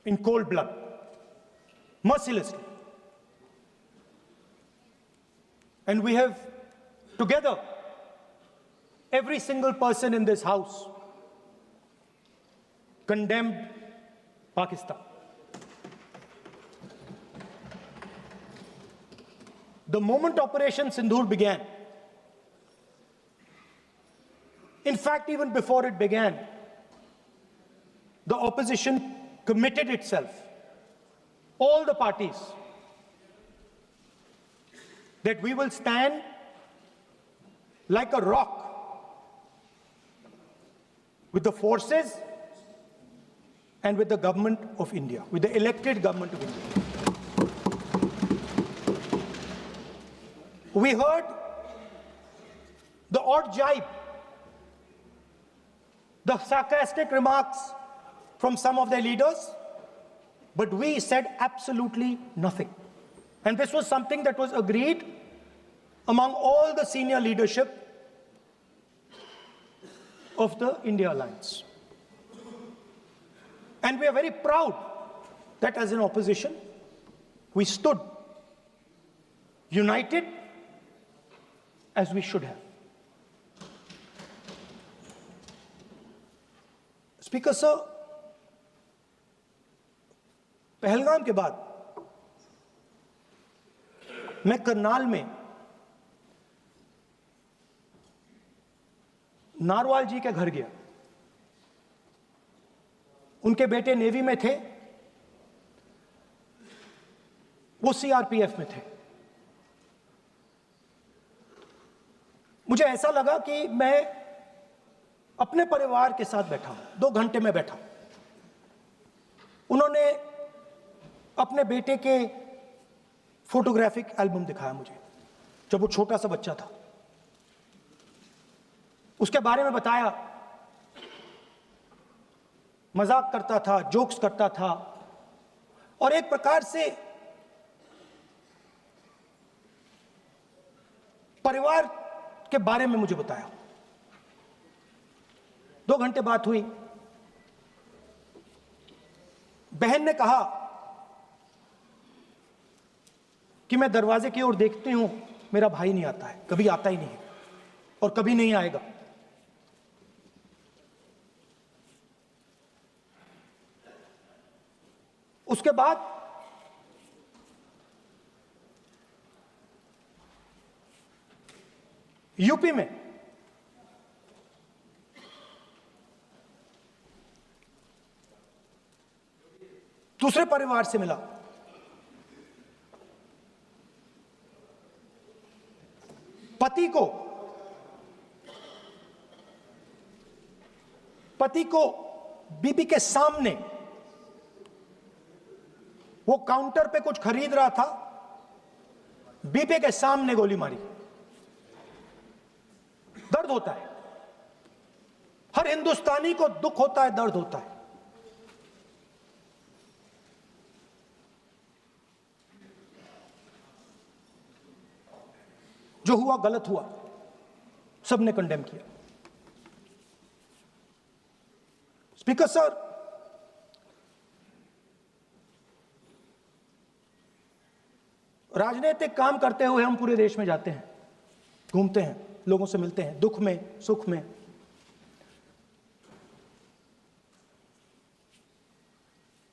in cold blood, mercilessly. And we have together, every single person in this house, condemned Pakistan. The moment Operation Sindoor began, in fact, even before it began, the opposition committed itself, all the parties, that we will stand like a rock with the forces and with the government of India, with the elected government of India. We heard the odd jibe, the sarcastic remarks from some of their leaders, but we said absolutely nothing. And this was something that was agreed among all the senior leadership of the India Alliance. And we are very proud that as an opposition, we stood united as we should have. Speaker sir, Pahalgam के बाद मैं करनाल में narwhal जी के घर गया। उनके बेटे navy में थे, वो सीआरपीएफ में थे। मुझे ऐसा लगा कि मैं अपने परिवार के साथ बैठा हूं। 2 घंटे में बैठा। उन्होंने अपने बेटे के फोटोग्राफिक एल्बम दिखाया मुझे, जब वो छोटा सा बच्चा था। उसके बारे में बताया, मजाक करता था, जोक्स करता था, और एक प्रकार से परिवार के बारे में मुझे बताया। 2 घंटे बात हुई। बहन ने कहा कि मैं दरवाजे की ओर देखती हूं, मेरा भाई नहीं आता है, कभी आता ही नहीं है और कभी नहीं आएगा। उसके बाद यूपी में दूसरे परिवार से मिला। पति को बीबी के सामने, वो काउंटर पे कुछ खरीद रहा था, बीबी के सामने गोली मारी। दर्द होता है, हर हिंदुस्तानी को दुख होता है, दर्द होता है। जो हुआ गलत हुआ, सबने कंडेम किया। स्पीकर सर, राजनीतिक काम करते हुए हम पूरे देश में जाते हैं, घूमते हैं, लोगों से मिलते हैं, दुख में, सुख में।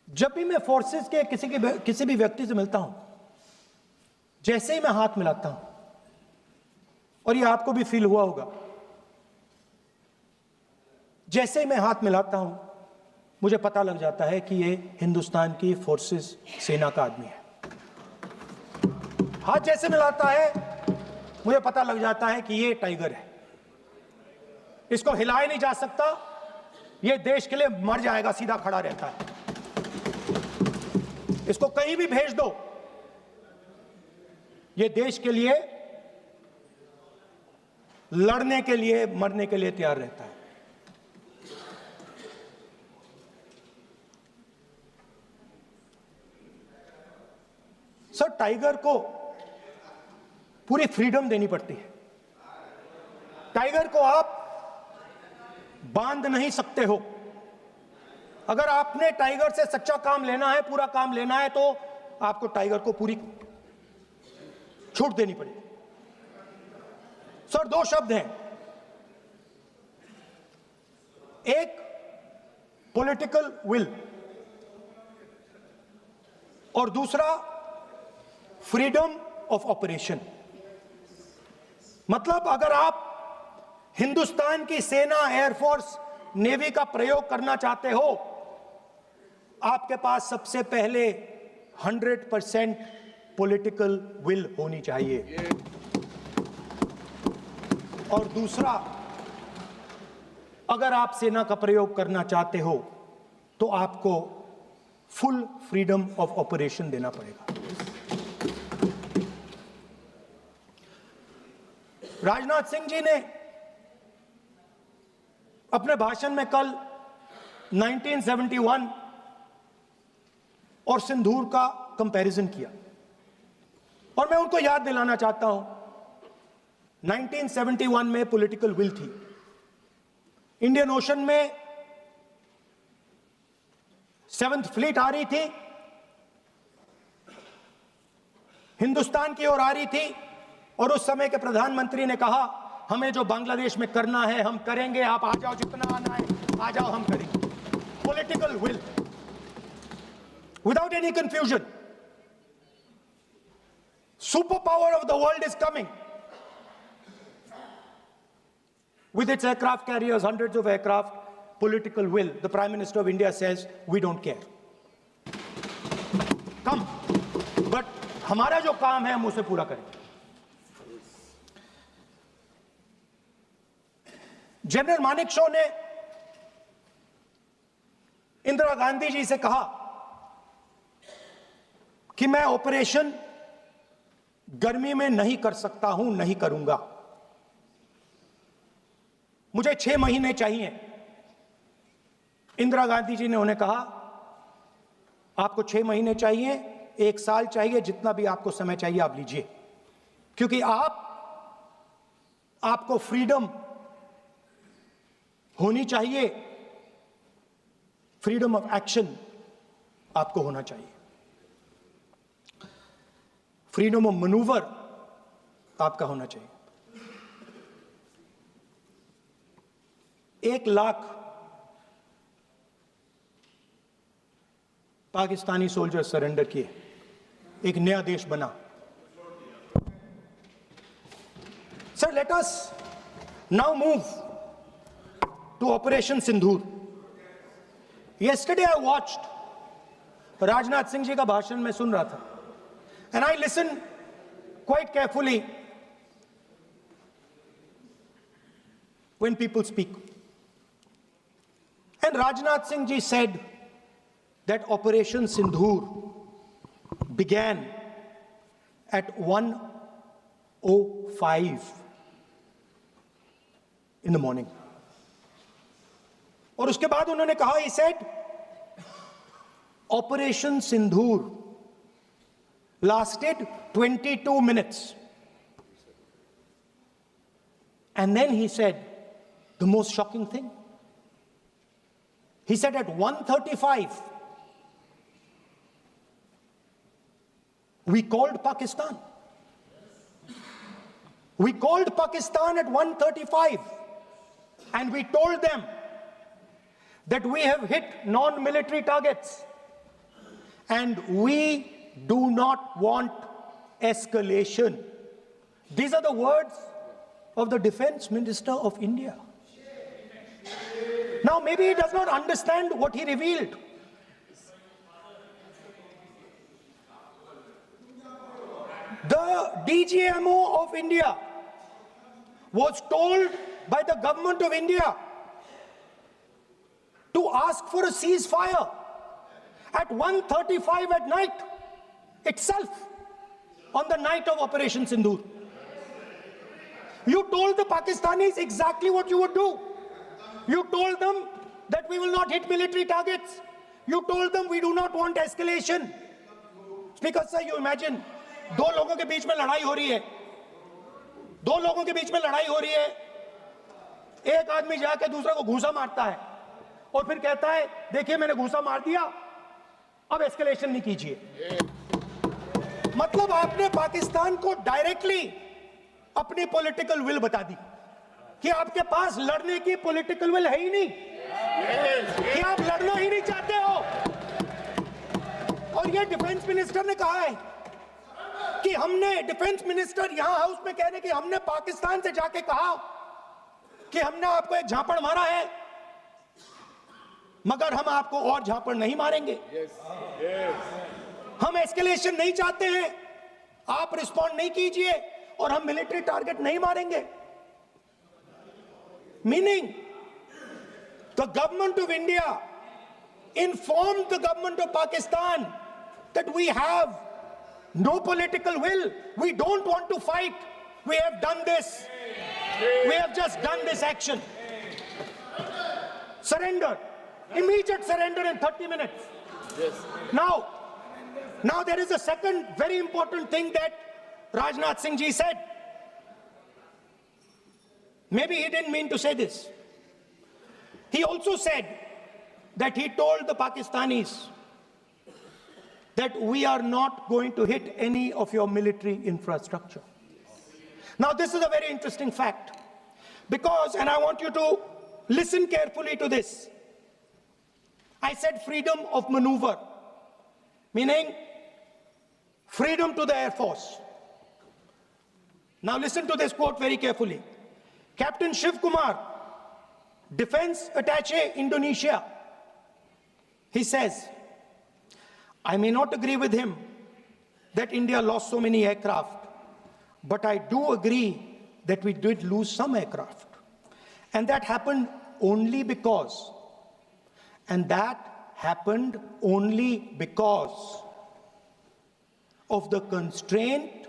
जब भी मैं फोर्सेस के किसी भी व्यक्ति से मिलता हूं, जैसे ही मैं हाथ मिलाता हूं, और ये आपको भी फील हुआ होगा, जैसे ही मैं हाथ मिलाता हूं, मुझे पता लग जाता है कि ये हिंदुस्तान की फोर्सेस सेना का आदमी है। हाथ जैसे मिलाता है, मुझे पता लग जाता है कि ये टाइगर है, इसको हिलाया नहीं जा सकता, ये देश के लिए मर जाएगा, सीधा खड़ा रहता है। इसको कहीं भी भेज दो, ये देश के लिए लड़ने के लिए, मरने के लिए तैयार रहता है। सर, टाइगर को पूरी फ्रीडम देनी पड़ती है। टाइगर को आप बांध नहीं सकते हो, अगर आपने टाइगर से सच्चा काम लेना है, पूरा काम लेना है, तो आपको टाइगर को पूरी छूट देनी पड़ेगी। सर, दो शब्द हैं, एक पॉलिटिकल विल और दूसरा फ्रीडम ऑफ ऑपरेशन। मतलब अगर आप हिंदुस्तान की सेना, एयरफोर्स, नेवी का प्रयोग करना चाहते हो, आपके पास सबसे पहले 100% पॉलिटिकल विल होनी चाहिए, और दूसरा, अगर आप सेना का प्रयोग करना चाहते हो तो आपको फुल फ्रीडम ऑफ ऑपरेशन देना पड़ेगा। राजनाथ सिंह जी ने अपने भाषण में कल 1971 और सिंदूर का कंपैरिजन किया, और मैं उनको याद दिलाना चाहता हूं, 1971 में पॉलिटिकल विल थी, इंडियन ओशन में 7th फ्लीट आ रही थी, हिंदुस्तान की ओर आ रही थी, और उस समय के प्रधानमंत्री ने कहा हमें जो बांग्लादेश में करना है हम करेंगे, आप आ जाओ, जितना आना है आ जाओ, हम करेंगे। Political will, without any confusion. Super power of the world is coming with its aircraft carriers, hundreds of aircraft, political will. The Prime Minister of India says, we don't care. Come. But हमारा जो काम है हम उसे पूरा करेंगे। General Manekshaw ने इंदिरा गांधी जी से कहा कि मैं ऑपरेशन गर्मी में नहीं कर सकता हूं, नहीं करूंगा, मुझे 6 महीने चाहिए। इंदिरा गांधी जी ने उन्हें कहा आपको 6 महीने चाहिए, 1 साल चाहिए, जितना भी आपको समय चाहिए आप लीजिए, क्योंकि आपको फ्रीडम होनी चाहिए, फ्रीडम ऑफ एक्शन आपको होना चाहिए, फ्रीडम ऑफ मैनूवर आपका होना चाहिए। 1 लाख पाकिस्तानी सोल्जर सरेंडर किए, एक नया देश बना। Sir, let us now move to operation Sindoor. Yesterday I watched, Rajnath Singh ji का भाषण मैं सुन रहा था, and I listen quite carefully when people speak. And Rajnath Singh ji said that Operation Sindoor began at 1:05 in the morning. और उसके बाद उन्होंने कहा, he said, Operation Sindoor lasted 22 minutes. And then he said the most shocking thing. He said at 1:35, we called Pakistan. We called Pakistan at 1:35 and we told them that we have hit non-military targets and we do not want escalation. These are the words of the Defense Minister of India. Now, maybe he does not understand what he revealed. The DGMO of India was told by the government of India to ask for a ceasefire at 1:35 at night itself, on the night of Operation Sindoor. You told the Pakistanis exactly what you would do. You told them that we will not hit military targets. You told them we do not want escalation. Speaker sir, you imagine, 2 लोगों के बीच में लड़ाई हो रही है, 2 लोगों के बीच में लड़ाई हो रही है, एक आदमी जाके दूसरे को घूंसा मारता है, और फिर कहता है देखिए मैंने घूसा मार दिया, अब एस्केलेशन नहीं कीजिए। मतलब आपने पाकिस्तान को डायरेक्टली अपनी पॉलिटिकल विल बता दी कि आपके पास लड़ने की पॉलिटिकल विल है ही नहीं, कि आप लड़ना ही नहीं चाहते हो। और ये डिफेंस मिनिस्टर ने कहा है कि हमने, डिफेंस मिनिस्टर यहां हाउस में कह रहे कि हमने पाकिस्तान से जाके कहा कि हमने आपको एक झापड़ मारा है, मगर हम आपको और झापड़ नहीं मारेंगे। हम एस्केलेशन नहीं चाहते हैं, आप रिस्पॉन्ड नहीं कीजिए और हम मिलिट्री टारगेट नहीं मारेंगे। Meaning the government of India informed the government of Pakistan that we have no political will. We don't want to fight. We have done this. We have just done this action. Surrender. Immediate surrender in 30 minutes. Yes. Now there is a second very important thing that Rajnath Singh ji said. Maybe he didn't mean to say this. He also said that he told the Pakistanis that we are not going to hit any of your military infrastructure. Now this is a very interesting fact, because, and I want you to listen carefully to this, I said freedom of maneuver, meaning freedom to the Air Force. Now listen to this quote very carefully. Captain Shiv Kumar, Defense Attaché, Indonesia, he says, I may not agree with him that India lost so many aircraft, but I do agree that we did lose some aircraft. And that happened only because, of the constraint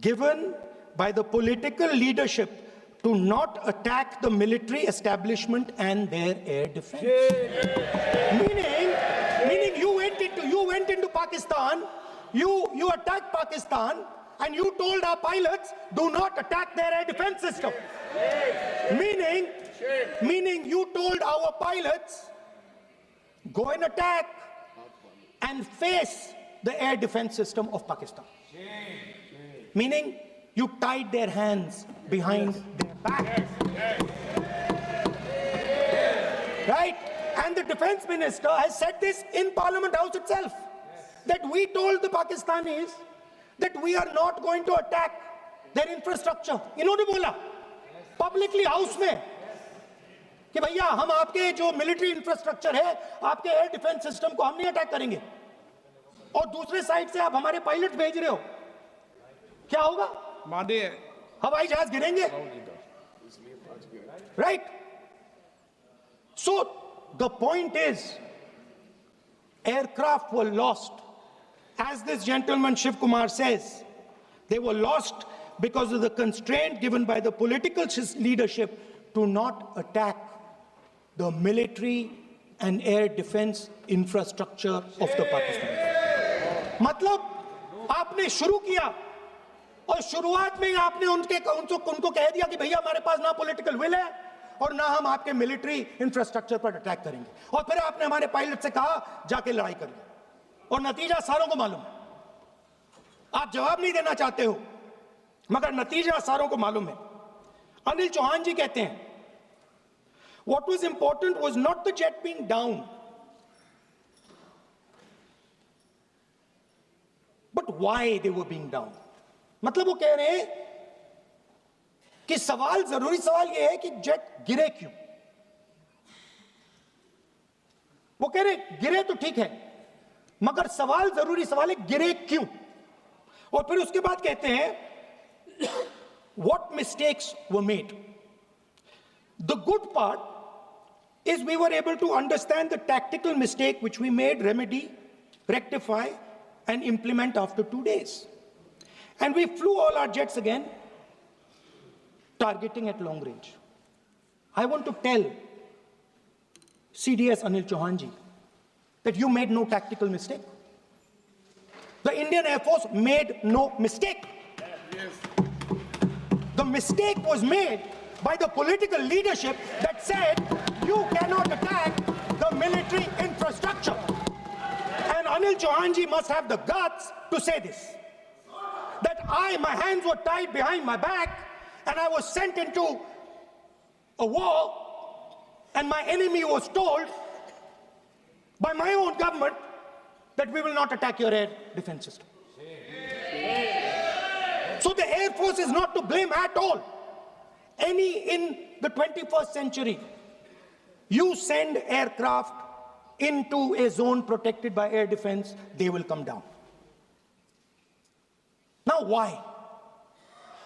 given by the political leadership to not attack the military establishment and their air defense. Meaning you went into Pakistan, you attacked Pakistan, and you told our pilots, do not attack their air defense system. Meaning you told our pilots, go and attack and face the air defense system of Pakistan. Meaning you tied their hands behind their back. Right? And the defense minister has said this in Parliament House itself, that we told the Pakistanis that we are not going to attack their infrastructure. इन्होंने बोला publicly house में कि भैया हम आपके जो military infrastructure है, आपके air defense system को हम नहीं attack करेंगे, और दूसरे साइड से आप हमारे पायलट भेज रहे हो, क्या होगा? हवाई जहाज गिरेंगे, right? So the point is, aircraft were lost. As this gentleman Shiv Kumar says, they were lost because of the constraint given by the political leadership to not attack the military and air defense infrastructure of the Pakistan. मतलब आपने शुरू किया और शुरुआत में आपने उनको कह दिया कि भैया हमारे पास ना पॉलिटिकल विल है और ना हम आपके मिलिट्री इंफ्रास्ट्रक्चर पर अटैक करेंगे, और फिर आपने हमारे पायलट से कहा जाके लड़ाई करिए, और नतीजा सारों को मालूम है। आप जवाब नहीं देना चाहते हो, मगर नतीजा सारों को मालूम है। अनिल चौहान जी कहते हैं, what was important was not the jet being down, but why they were being down. मतलब वो कह रहे हैं कि जरूरी सवाल ये है कि जेट गिरे क्यों। वो कह रहे गिरे तो ठीक है, मगर जरूरी सवाल है गिरे क्यों। और फिर उसके बाद कहते हैं what mistakes were made. The good part is we were able to understand the tactical mistake which we made, remedy, rectify and implement after 2 days. And we flew all our jets again, targeting at long range. I want to tell CDS Anil Chauhan ji that you made no tactical mistake. The Indian Air Force made no mistake. The mistake was made by the political leadership that said you cannot attack the military infrastructure. And Anil Chauhan ji must have the guts to say this. That my hands were tied behind my back and I was sent into a war and my enemy was told by my own government that we will not attack your air defense system. So the Air Force is not to blame at all. In the 21st century, you send aircraft into a zone protected by air defense, they will come down. Now why?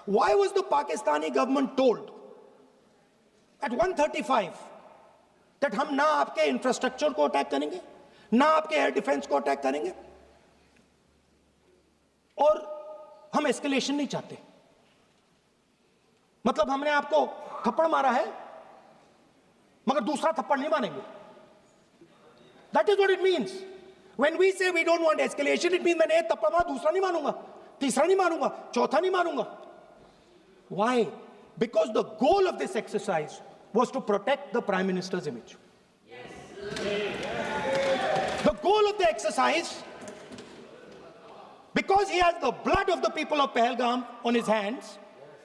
Why was the Pakistani government told at 1:35 that हम ना आपके infrastructure को attack करेंगे, ना आपके air defence को attack करेंगे, और हम एस्केलेशन नहीं चाहते? मतलब हमने आपको थप्पड़ मारा है मगर दूसरा थप्पड़ नहीं मारेंगे. That is what it means. When we say we don't want escalation, it means मैंने एक थप्पड़ मारा, दूसरा नहीं मारूंगा, तीसरा नहीं मारूंगा, चौथा नहीं मारूंगा. Why? Because the goal of this exercise was to protect the Prime Minister's image. The goal of the exercise, because he has the blood of the people of Pahalgam on his hands,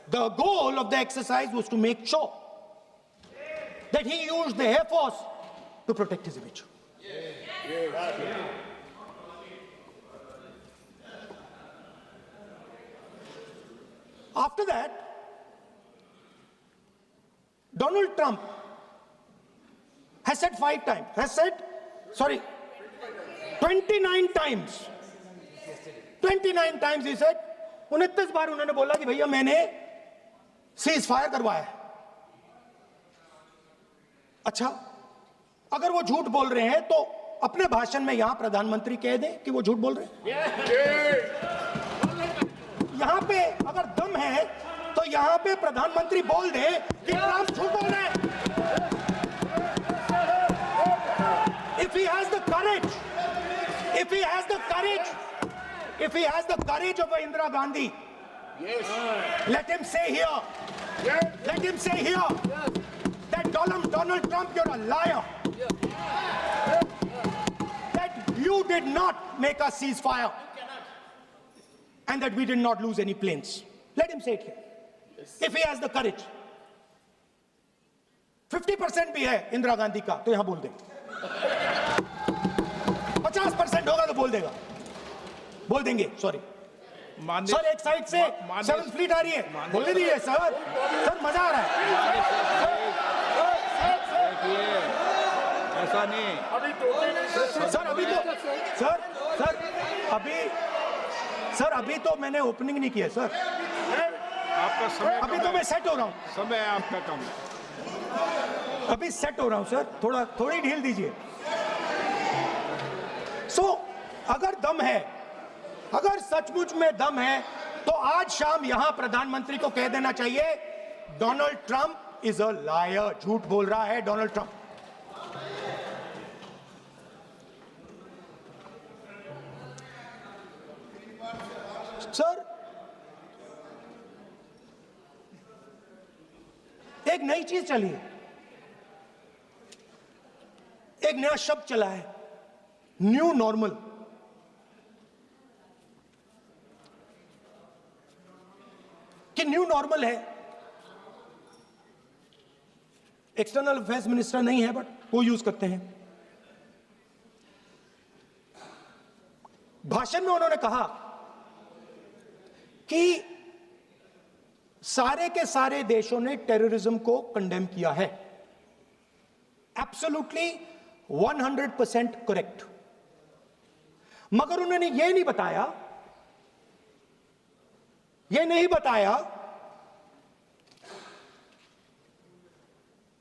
the goal of the exercise was to make sure that he used the Air Force to protect his image. After that, Donald Trump has said 29 times. 29 times he said, 29 बार उन्होंने बोला कि भैया मैंने cease fire करवाया है. अच्छा, अगर वो झूठ बोल रहे हैं तो अपने भाषण में यहां प्रधानमंत्री कह दें कि वो झूठ बोल रहे हैं. यहां पे अगर दम है तो यहां पे प्रधानमंत्री बोल दे कि ट्रंप झूठ बोल रहे हैं. If he has the courage, if he has the courage of Indira Gandhi, let him say here, that Donald Trump, you're a liar. That you did not make us cease fire and that we did not lose any planes. Let him say it here. If he has the courage. 50% भी है इंदिरा गांधी का तो यहां बोल दे. 50% होगा तो बोल देंगे. सॉरी सर, एक साइड से 7th फ्लीट आ रही है, बोलने दीजिए सर. मजा आ रहा है. ऐसा नहीं सर अभी तो मैंने ओपनिंग नहीं किया सर. आपका समय अभी तो मैं सेट हो रहा हूं. समय आपका कम है. अभी सेट हो रहा हूं सर, थोड़ी ढील दीजिए. अगर दम है, अगर सचमुच में दम है तो आज शाम यहां प्रधानमंत्री को कह देना चाहिए Donald Trump is a liar. झूठ बोल रहा है डोनाल्ड ट्रंप. सर, एक नई चीज चली है, एक नया शब्द चला है, न्यू नॉर्मल. कि न्यू नॉर्मल है. एक्सटर्नल अफेयर्स मिनिस्टर नहीं है बट वो यूज करते हैं. भाषण में उन्होंने कहा कि सारे के सारे देशों ने टेररिज्म को कंडेम किया है. Absolutely 100% correct. मगर उन्होंने यह नहीं बताया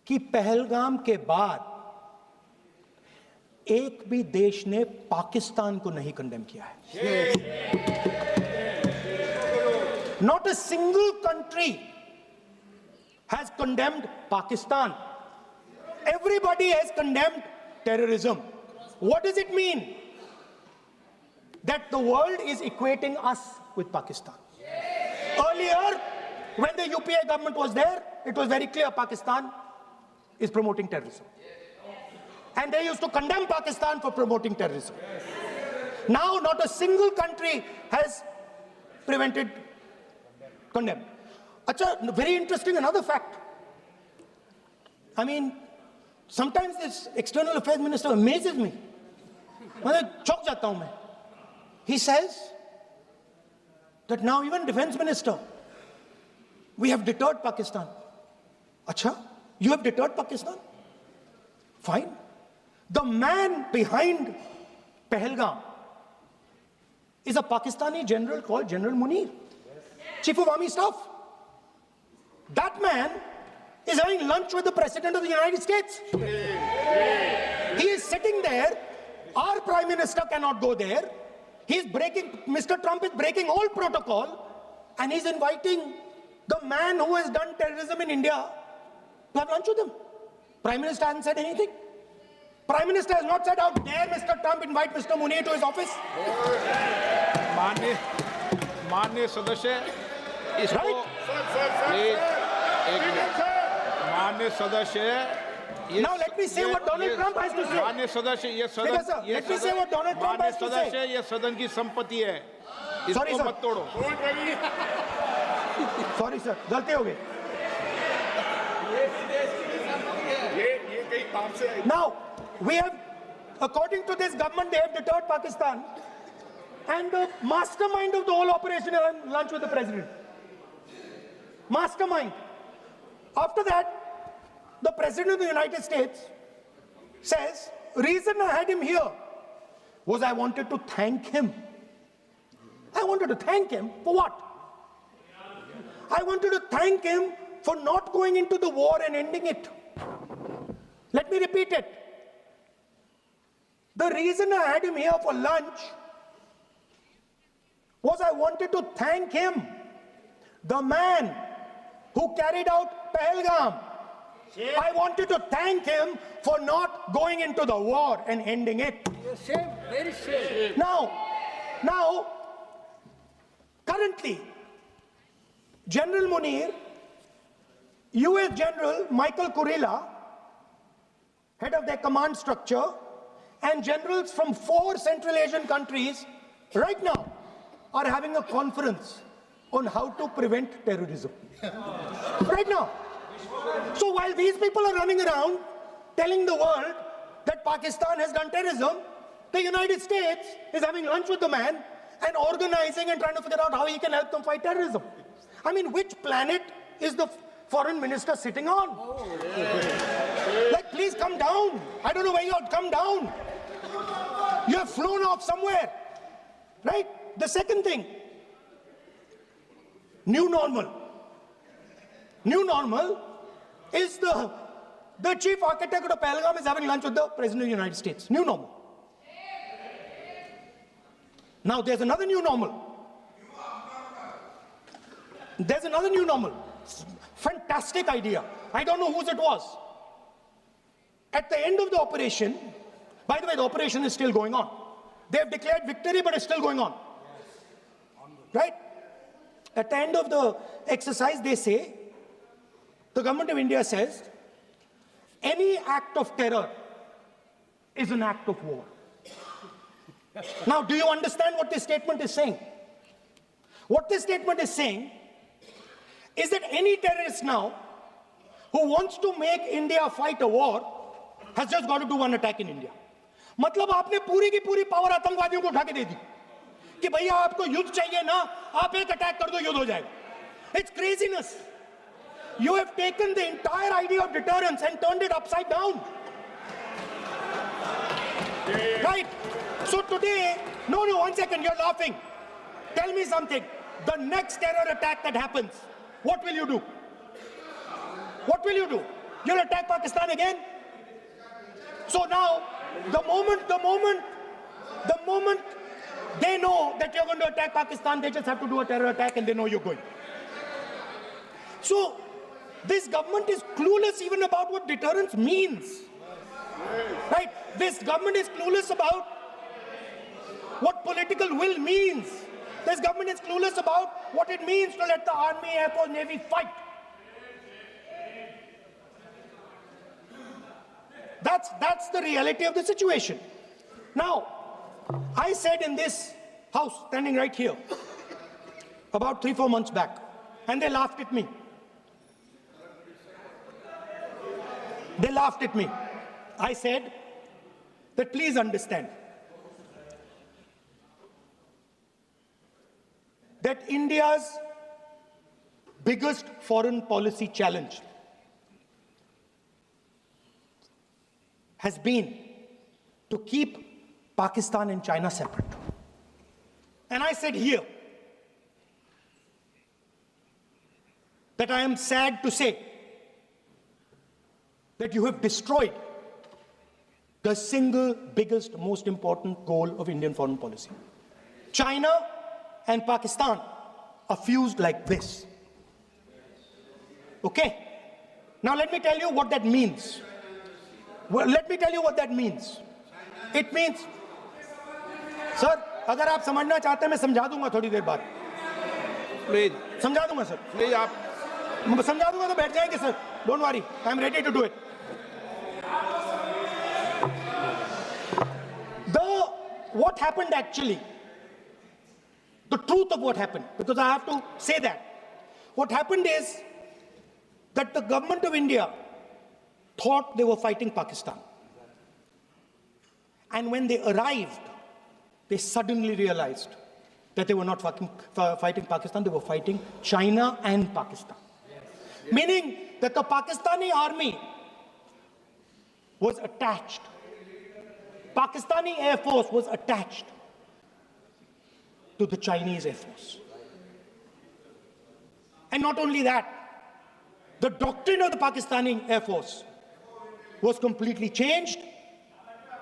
कि पहलगाम के बाद एक भी देश ने पाकिस्तान को नहीं कंडेम किया है. Not a single country has condemned Pakistan. Everybody has condemned terrorism. What does it mean? That the world is equating us with Pakistan. Earlier, when the UPA government was there, it was very clear Pakistan is promoting terrorism. And they used to condemn Pakistan for promoting terrorism. Now, not a single country has condemned. Acha, very interesting, another fact. I mean, sometimes this external affairs minister amazes me. He says that now even defense minister, we have deterred Pakistan. Acha, you have deterred Pakistan? Fine. The man behind Pahalgam is a Pakistani general called General Munir, Chief of Army Staff. That man is having lunch with the President of the United States. He is sitting there. Our Prime Minister cannot go there. Mr. Trump is breaking all protocol, and he's inviting the man who has done terrorism in India to have lunch with him. Prime Minister hasn't said anything. Prime Minister has not said, how dare Mr. Trump invite Mr. Munir to his office? माननीय सदस्य इसको Right? एक minute माननीय सदस्य Now let me say what Donald Trump has to say. माननीय सदस्य ये Speaker, sir, सदन let me say what Donald Trump has to say. सदस्य ये सदन की संपत्ति है Sorry, इसको sir. मत तोड़ो Sorry, sir. गलती हो गई. Now, we have, according to this government, they have deterred Pakistan. And the mastermind of the whole operation is on lunch with the president. Mastermind. After that, the President of the United States says, reason I had him here was I wanted to thank him. I wanted to thank him for what? I wanted to thank him for not going into the war and ending it. Let me repeat it. The reason I had him here for lunch was I wanted to thank him, the man who carried out Pahalgam. I wanted to thank him for not going into the war and ending it. Shame, very shame. Now, currently, General Munir, US General Michael Kurilla, head of their command structure, and generals from 4 Central Asian countries right now are having a conference on how to prevent terrorism. Right now. So while these people are running around telling the world that Pakistan has done terrorism, the United States is having lunch with the man and organizing and trying to figure out how he can help them fight terrorism. I mean, which planet is the foreign minister sitting on? Like, please come down. I don't know where you are. Come down. You have flown off somewhere. Right? The second thing, new normal. New normal is the chief architect of Pahalgam is having lunch with the President of the United States. New normal. Now there's another new normal. There's another new normal. Fantastic idea. I don't know whose it was. At the end of the operation, by the way, the operation is still going on. They have declared victory, but it's still going on. Right? At the end of the exercise, they say, the government of India says, any act of terror is an act of war. Now, do you understand what this statement is saying? What this statement is saying is that any terrorist now who wants to make India fight a war has just got to do one attack in India. मतलब आपने पूरी की पूरी power आतंकवादियों को उठा के दे दी कि भैया आपको युद्ध चाहिए ना, आप एक अटैक कर दो, युद्ध हो जाएगा. It's craziness. You have taken the entire idea of deterrence and turned it upside down. Right? So today, no, one second, you're laughing. Tell me something. The next terror attack that happens, what will you do? What will you do? You'll attack Pakistan again? So now, the moment they know that you're going to attack Pakistan, they just have to do a terror attack and they know you're going. So, this government is clueless even about what deterrence means. Right? This government is clueless about what political will means. This government is clueless about what it means to let the army, air force, navy fight. That's the reality of the situation. Now, I said in this house, standing right here, about 3-4 months back, and they laughed at me. They laughed at me. I said that please understand that India's biggest foreign policy challenge has been to keep Pakistan and China separate. And I said here that I am sad to say that you have destroyed the single biggest, most important goal of Indian foreign policy. China and Pakistan are fused like this. Okay? Now let me tell you what that means. Well, let me tell you what that means. It means, sir, अगर आप समझना चाहते हैं मैं समझा दूंगा थोड़ी देर बाद. प्लीज समझा दूंगा सर. प्लीज आप समझा दूंगा तो बैठ जाएंगे sir. Don't worry, I am ready to do it. What happened actually, the truth of what happened, because I have to say that. What happened is that the government of India thought they were fighting Pakistan. And when they arrived, they suddenly realized that they were not fighting Pakistan, they were fighting China and Pakistan. Meaning that the Pakistani army was attached. Pakistani Air Force was attached to the Chinese Air Force. And not only that, the doctrine of the Pakistani Air Force was completely changed.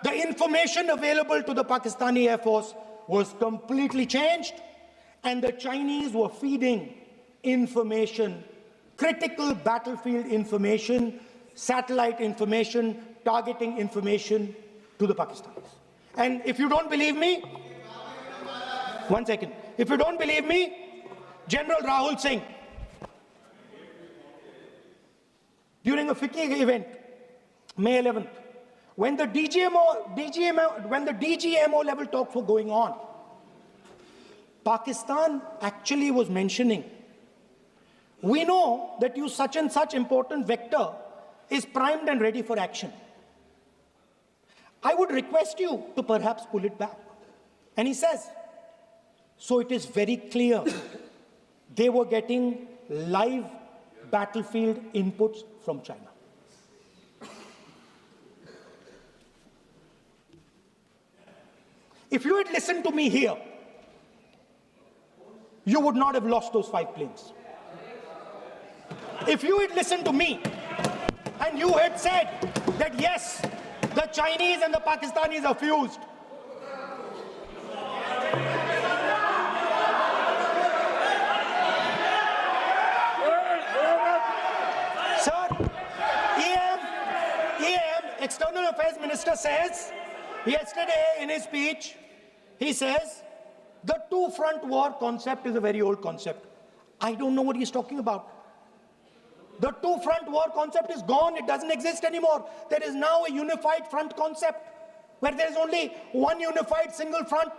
The information available to the Pakistani Air Force was completely changed. And the Chinese were feeding information, critical battlefield information, satellite information, targeting information to the Pakistanis. And if you don't believe me, one second. If you don't believe me, General Rahul Singh, during a FICCI event, May 11th, when the DGMO level talks were going on, Pakistan actually was mentioning, we know that you such and such important vector is primed and ready for action. I would request you to perhaps pull it back. And he says, so it is very clear they were getting live battlefield inputs from China. If you had listened to me here, you would not have lost those 5 planes. If you had listened to me and you had said that yes, the Chinese and the Pakistanis are fused, sir, EM, External Affairs Minister says, yesterday in his speech, he says, the two-front war concept is a very old concept. I don't know what he's talking about. The two-front war concept is gone. It doesn't exist anymore. There is now a unified front concept where there is only one unified single front,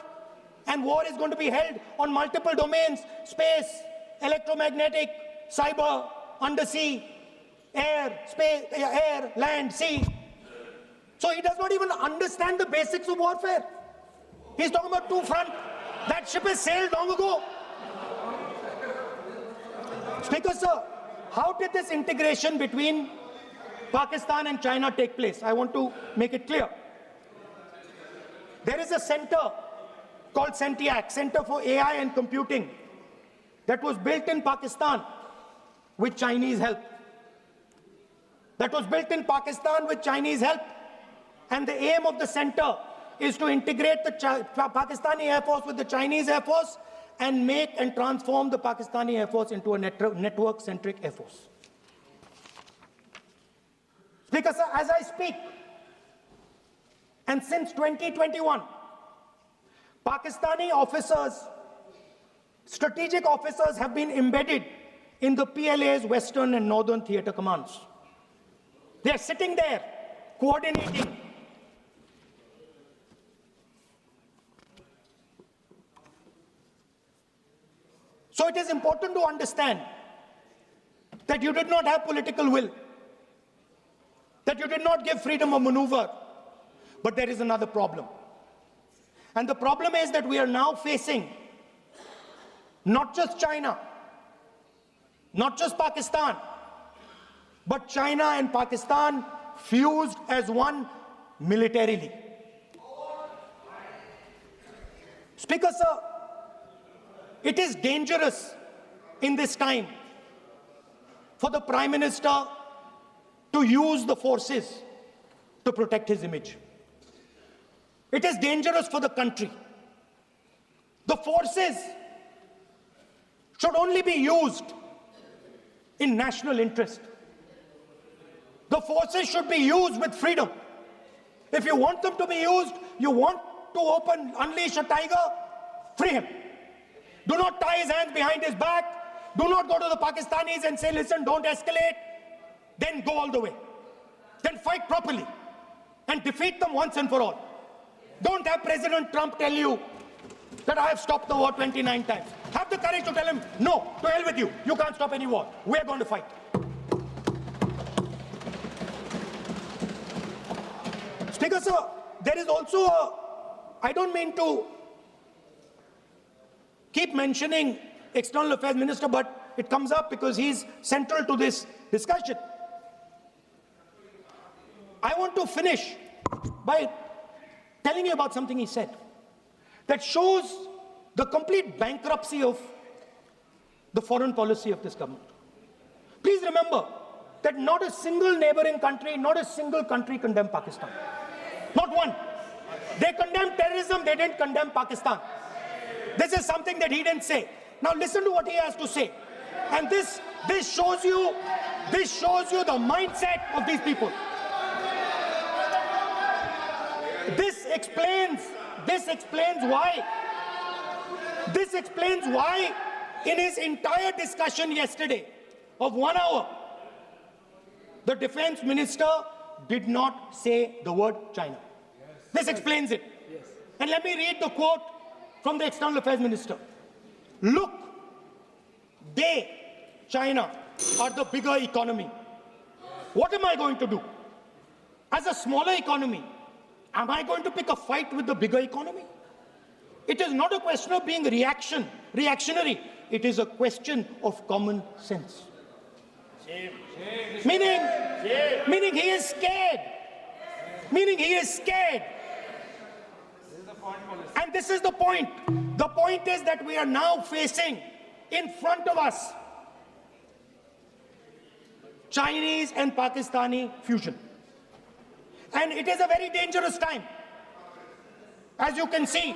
and war is going to be held on multiple domains: space, electromagnetic, cyber, undersea, air, space, air, land, sea. So he does not even understand the basics of warfare. He's talking about two-front. That ship has sailed long ago. Speaker, sir, how did this integration between Pakistan and China take place? I want to make it clear. There is a center called CENTIAC, Center for AI and Computing, that was built in Pakistan with Chinese help. That was built in Pakistan with Chinese help. And the aim of the center is to integrate the Pakistani Air Force with the Chinese Air Force and make and transform the Pakistani Air Force into a network-centric Air Force. Speaker, sir, as I speak, and since 2021, Pakistani officers, strategic officers have been embedded in the PLA's Western and Northern Theater Commands. They are sitting there coordinating. So it is important to understand that you did not have political will, that you did not give freedom of maneuver. But there is another problem. And the problem is that we are now facing not just China, not just Pakistan, but China and Pakistan fused as one militarily. Speaker, sir, it is dangerous in this time for the Prime Minister to use the forces to protect his image. It is dangerous for the country. The forces should only be used in national interest. The forces should be used with freedom. If you want them to be used, you want to unleash a tiger, free him. Do not tie his hands behind his back. Do not go to the Pakistanis and say, listen, don't escalate. Then go all the way. Then fight properly and defeat them once and for all. Don't have President Trump tell you that I have stopped the war 29 times. Have the courage to tell him, no, to hell with you. You can't stop any war. We're going to fight. Speaker, sir, there is also I don't mean to keep mentioning External Affairs Minister, but it comes up because he's central to this discussion. I want to finish by telling you about something he said that shows the complete bankruptcy of the foreign policy of this government. Please remember that not a single neighboring country, not a single country condemned Pakistan. Not one. They condemned terrorism, they didn't condemn Pakistan. This is something that he didn't say. Now listen to what he has to say. And this shows you the mindset of these people. This explains why in his entire discussion yesterday of 1 hour, the defense minister did not say the word China. This explains it. And let me read the quote from the External Affairs Minister. Look, China, are the bigger economy. What am I going to do? As a smaller economy, am I going to pick a fight with the bigger economy? It is not a question of being reactionary. It is a question of common sense. Meaning he is scared. And this is the point. The point is that we are now facing in front of us Chinese and Pakistani fusion. And it is a very dangerous time. As you can see,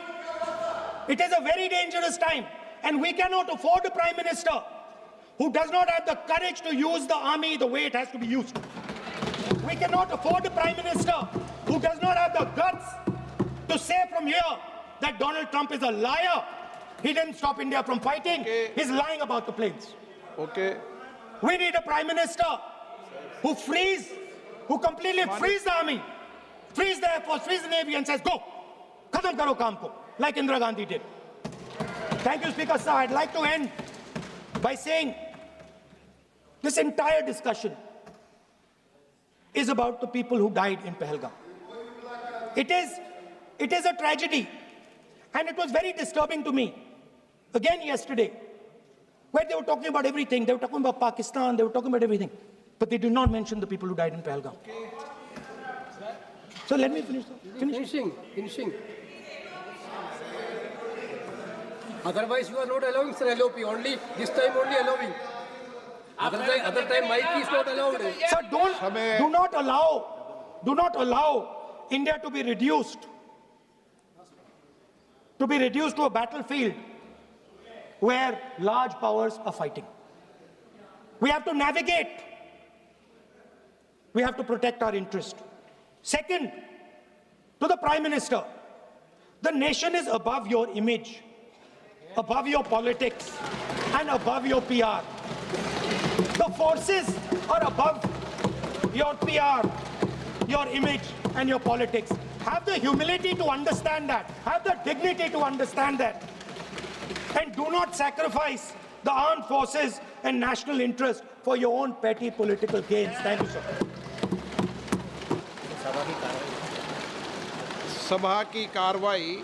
it is a very dangerous time. And we cannot afford a Prime Minister who does not have the courage to use the army the way it has to be used. We cannot afford a Prime Minister who does not have the guts to say from here that Donald Trump is a liar. He didn't stop India from fighting. Okay. He's lying about the planes. Okay. We need a Prime Minister who completely frees the army, frees the Air Force, frees the Navy and says, go, khatam karo kaam ko, like Indira Gandhi did. Thank you, Speaker, sir. I'd like to end by saying this entire discussion is about the people who died in Pahalgam. It is a tragedy, and it was very disturbing to me, again yesterday, where they were talking about everything. They were talking about Pakistan, they were talking about everything, but they did not mention the people who died in Pahalgam. So let me finish. Finishing. Otherwise, you are not allowing, sir, LOP. Only this time, only allowing. Other time, mic is not allowed. Sir, do not allow India to be reduced to a battlefield where large powers are fighting. We have to navigate. We have to protect our interest. Second, to the Prime Minister, the nation is above your image, above your politics, and above your PR. The forces are above your PR. your image and your politics. Have the humility to understand that. Have the dignity to understand that. And do not sacrifice the armed forces and national interest for your own petty political gains. Thank you, sir. सभा की कार्रवाई